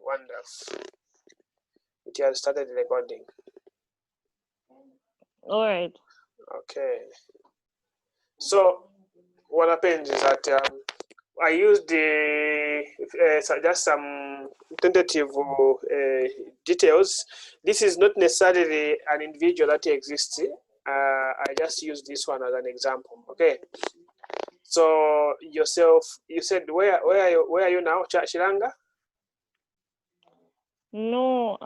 Wonderful. It has started recording. All right. Okay. So what happens is that I used just some tentative details. This is not necessarily an individual that exists. I just use this one as an example. Okay. So yourself, you said where are you now, Chiranga? No,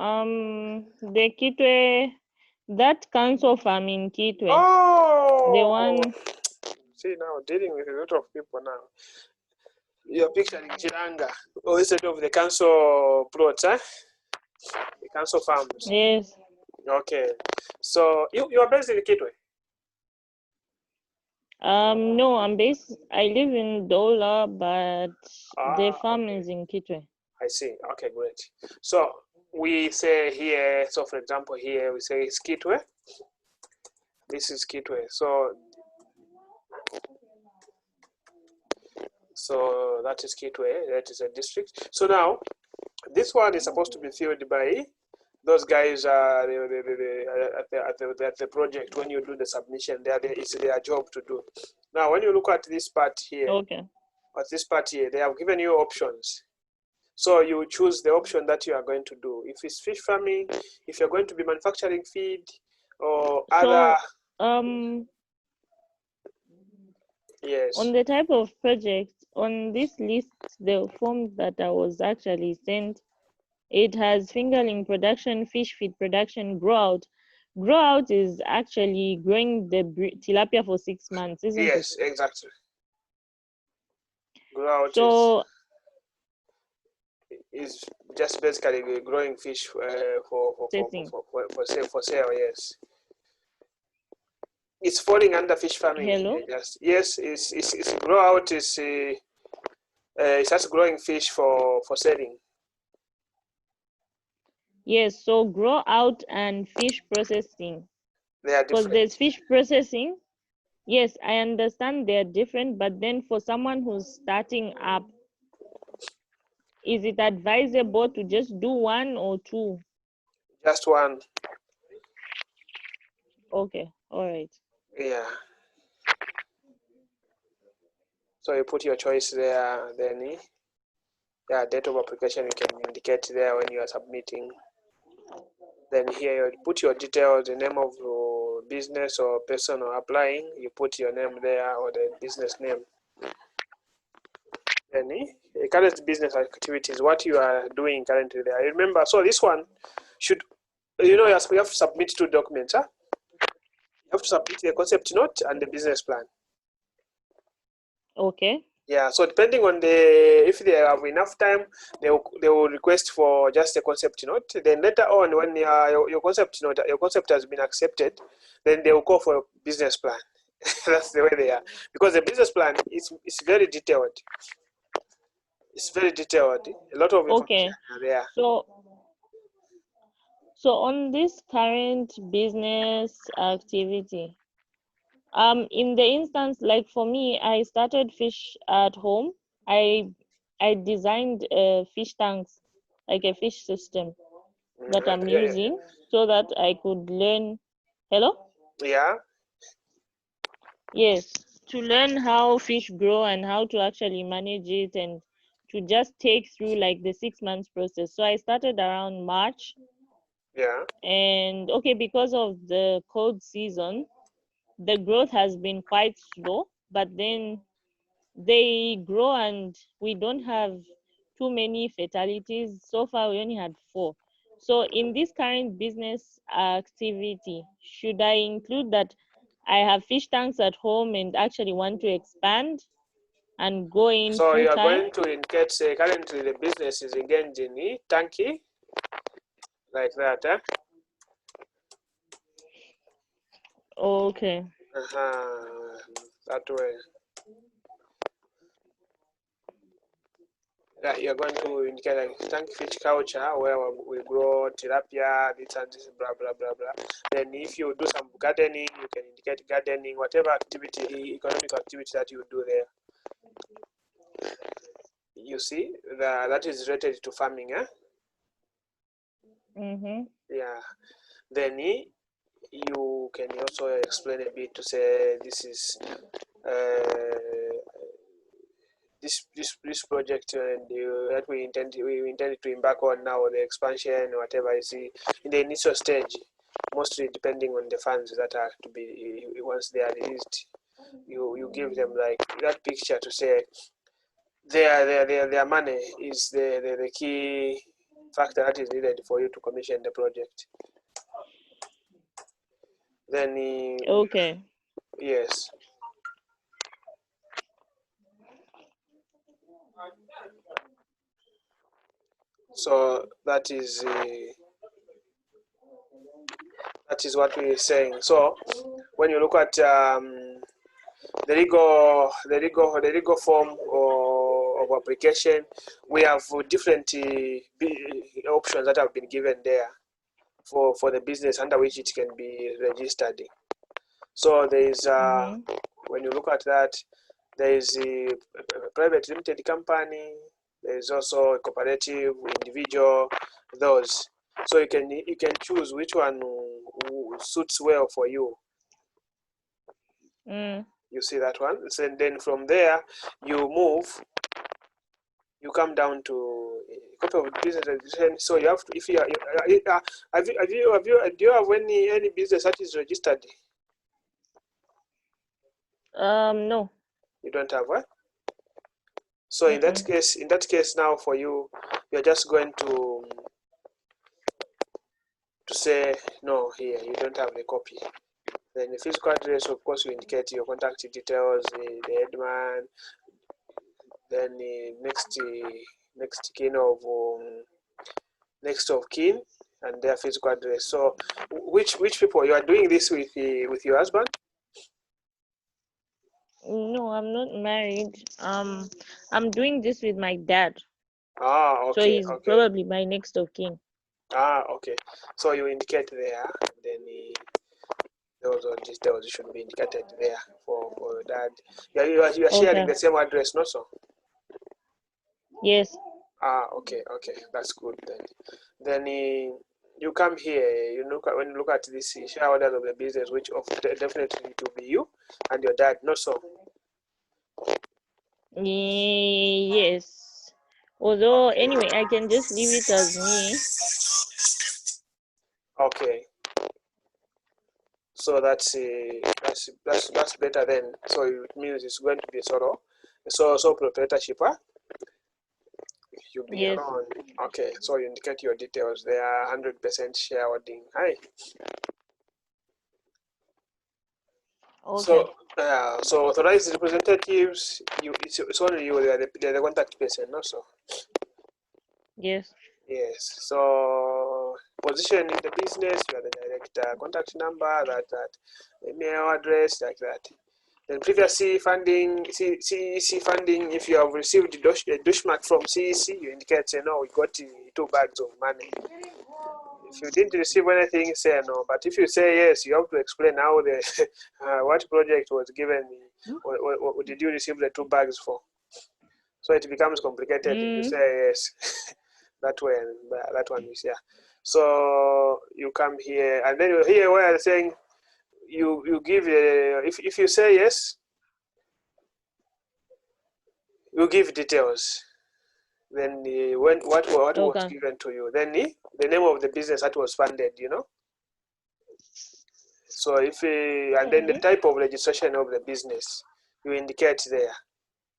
the Kitwe, that council farm in Kitwe. Oh, the one. See, now dealing with a lot of people now. You're picturing Chiranga, or instead of the council plots, the council farms. Yes. Okay. So you are based in Kitwe? No, I live in Dola, but the farm is in Kitwe. I see. Okay, great. So we say here, so for example, here we say it's Kitwe. This is Kitwe. So that is Kitwe. That is a district. So now this one is supposed to be filled by those guys at the project. When you do the submission, it's their job to do. Now, when you look at this part here, okay, at this part here, they have given you options. So you choose the option that you are going to do. If it's fish farming, if you're going to be manufacturing feed, or other. Yes. On the type of project on this list, the form that I was actually sent, it has fingerling production, fish feed production, grow out. Grow out is actually growing the tilapia for 6 months, isn't it? Yes, exactly. Grow out is just basically growing fish for sale. Yes, it's falling under fish farming. Hello. Yes, it's grow out is it's just growing fish for selling. Yes, so grow out and fish processing. They are different. Because there's fish processing. Yes, I understand they're different, but then for someone who's starting up, is it advisable to just do one or two? Just one. Okay, all right. Yeah. So you put your choice there, then date of application you can indicate there when you are submitting. Then here you put your details, the name of your business or person or applying, you put your name there or the business name. Then current business activities, what you are doing currently there. Remember, so this one should, you have to submit 2 documents. You have to submit the concept note and the business plan. Okay. Yeah, so depending on if they have enough time, they will request for just a concept note. Then later on, when your concept note, your concept has been accepted, then they will call for a business plan. That's the way they are, because the business plan is very detailed. It's very detailed. A lot of information are there. So on this current business activity, in the instance, like for me, I started fish at home. I designed fish tanks, like a fish system that I'm using so that I could learn. Hello? Yeah. Yes, to learn how fish grow and how to actually manage it and to just take through like the 6 months process. So I started around March. Yeah. And okay, because of the cold season, the growth has been quite slow, but then they grow and we don't have too many fatalities. So far, we only had 4. So in this current business activity, should I include that I have fish tanks at home and actually want to expand and go in full time? So you are going to indicate, currently the business is engaged in tanky, like that, huh? Okay. That way. Yeah, you're going to indicate like tank fish culture where we grow tilapia, this and this, blah blah blah blah. Then if you do some gardening, you can indicate gardening, whatever activity, economic activity that you do there. You see, that is related to farming, eh? Yeah. Then you can also explain a bit to say this is this project and that we intend to embark on now, the expansion, whatever you see in the initial stage, mostly depending on the funds that are to be once they are released. You give them like that picture to say their money is the key factor that is needed for you to commission the project. Then Okay. yes. So that is what we're saying. So when you look at the legal form of application, we have different options that have been given there for the business under which it can be registered. So there is when you look at that, there is a private limited company. There is also a cooperative, individual, those. So you can choose which one suits well for you. You see that one. So then from there you move. You come down to copy of business registration. So you have to, if you are, do you have any business that is registered? No. You don't have what? So in that case now for you, you're just going to say no here. You don't have the copy. Then the physical address, of course, you indicate your contact details, the headman. Then next of kin and their physical address. So which people you are doing this with your husband? No, I'm not married. I'm doing this with my dad. Okay. So he's probably my next of kin. Okay. So you indicate there, then those details should be indicated there for your dad. You are sharing the same address, not so? Yes. Okay, that's good then. Then you come here. When you look at this shareholders of the business, which definitely to be you and your dad, not so? Yes. Although anyway, I can just leave it as me. Okay. So that's better then. So it means it's going to be sole proprietorship, huh? You'll be around. Okay, so you indicate your details. They are 100% shareholding. Hi. Okay. So authorized representatives, it's only you. They're the contact person, also. Yes. Yes. So position in the business, you are the director. Contact number, that email address, like that. Then previously funding, CEC funding. If you have received a Dushmark from CEC, you indicate say no. We got 2 bags of money. If you didn't receive anything, say no. But if you say yes, you have to explain how the what project was given. What did you receive the 2 bags for? So it becomes complicated if you say yes. That one is here. So you come here, and then here where I'm saying you give if you say yes, you give details. Then what was given to you? Then the name of the business that was funded. So if and then the type of registration of the business you indicate there.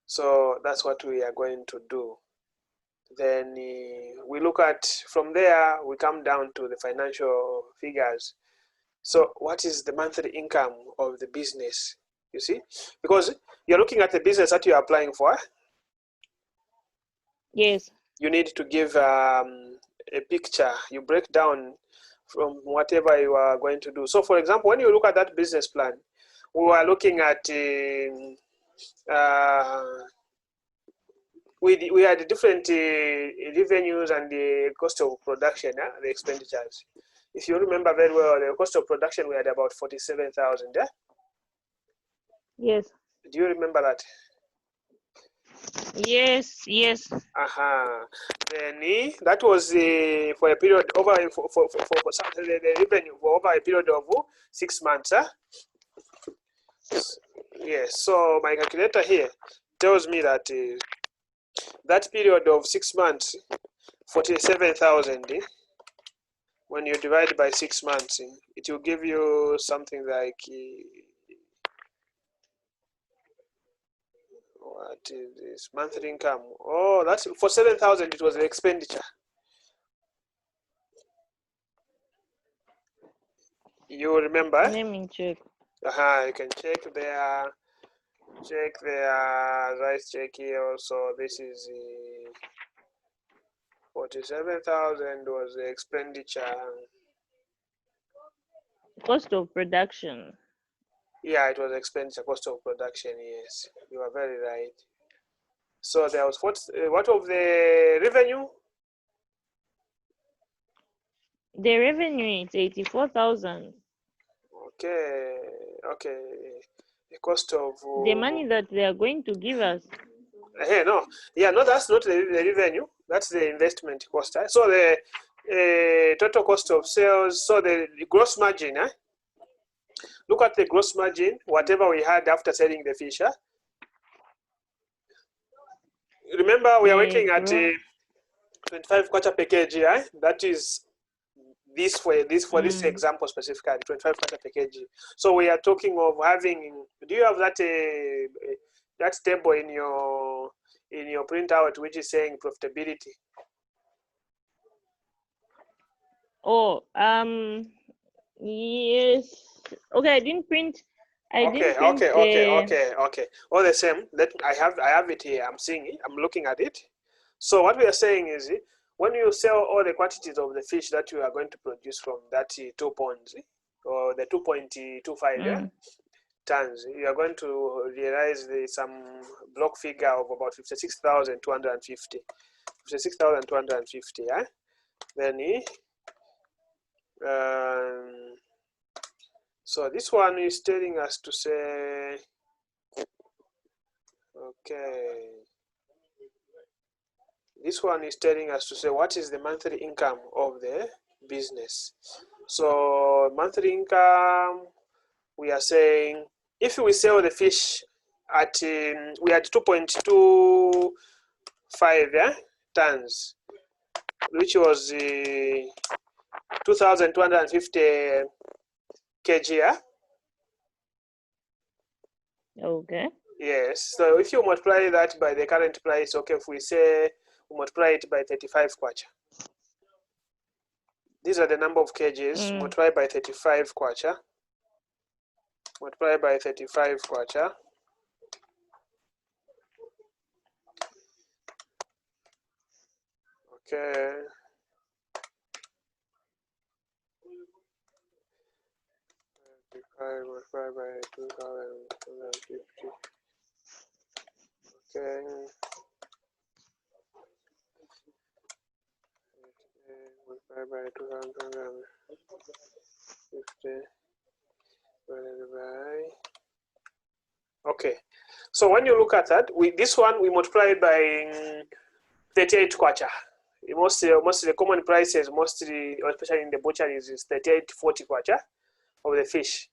So that's what we are going to do. Then we look at from there. We come down to the financial figures. So what is the monthly income of the business? You see, because you're looking at the business that you're applying for. Yes. You need to give a picture. You break down from whatever you are going to do. So for example, when you look at that business plan, we were looking at we had different revenues and the cost of production, the expenditures. If you remember very well, the cost of production we had about 47,000. Yes. Do you remember that? Yes, yes. Then that was for a period over the revenue for over a period of 6 months. Yes, so my calculator here tells me that that period of 6 months, 47,000. When you divide by 6 months, it will give you something like what is this monthly income? Oh, that's for 7,000. It was the expenditure. You remember? Let me check. You can check there. Check there. Let's check here also. This is 47,000 was the expenditure. Cost of production. Yeah, it was expenditure, cost of production. Yes, you are very right. So there was what of the revenue? The revenue is 84,000. Okay, okay. The cost of The money that they are going to give us. no, yeah, no, that's not the revenue. That's the investment cost. So the total cost of sales. So the gross margin. Look at the gross margin, whatever we had after selling the fish. Remember, we are working at 25 kwacha per kg. That is this for this example specifically, 25 kwacha per kg. So we are talking of having. Do you have that that table in your printout which is saying profitability? Oh, yes. Okay, I didn't print. Okay. All the same, I have it here. I'm seeing it. I'm looking at it. So what we are saying is, when you sell all the quantities of the fish that you are going to produce from that 2 ponds or the 2.25 tons, you are going to realize some block figure of about 56,250. 56,250. Then so this one is telling us to say, okay, this one is telling us to say what is the monthly income of the business. So monthly income, we are saying if we sell the fish at we had 2.25 tons, which was 2,250 kg. Okay. Yes. So if you multiply that by the current price, okay, if we say we multiply it by 35 kwacha. These are the number of kgs multiplied by 35 kwacha. Multiply by 35 kwacha. Okay. Multiplied by 2,250. Okay. Multiplied by 2,250 divided by. Okay. So when you look at that, this one we multiply by 38 kwacha. Mostly the common prices, mostly especially in the butcheries, is 38-40 kwacha of the fish.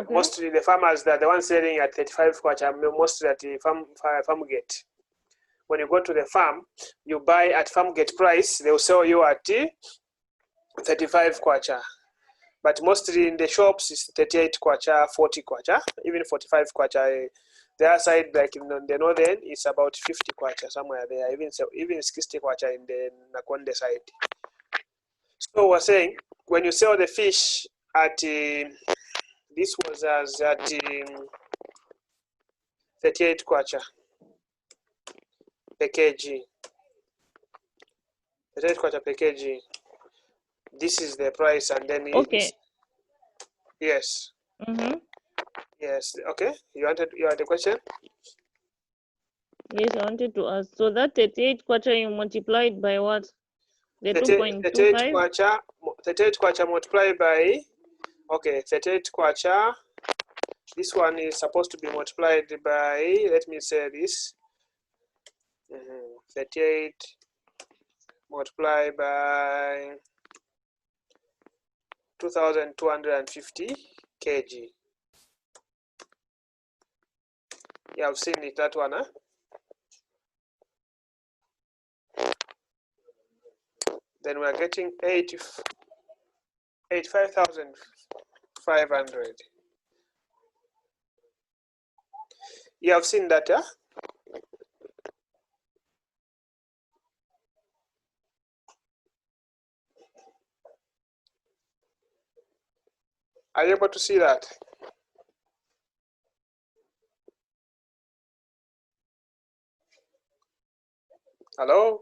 Mostly the farmers that the ones selling at 35 kwacha, mostly at the farm gate. When you go to the farm, you buy at farm gate price, they will sell you at 35 kwacha. But mostly in the shops, it's 38 kwacha, 40 kwacha, even 45 kwacha. The other side, like in the northern, it's about 50 kwacha somewhere there, even 60 kwacha in the Nakonde side. So we're saying when you sell the fish at this was as at 38 kwacha per kg. 38 kwacha per kg. This is the price, and then yes. Yes. Okay. You had the question? Yes, I wanted to ask. So that 38 kwacha you multiplied by what? The 2.25? 38 kwacha multiplied by 38 kwacha This one is supposed to be multiplied by, let me say this, 38 multiplied by 2250 kg. Yeah, I've seen it, that one, huh? Then we're getting 85,500. You have seen that, yeah? Are you able to see that? Hello?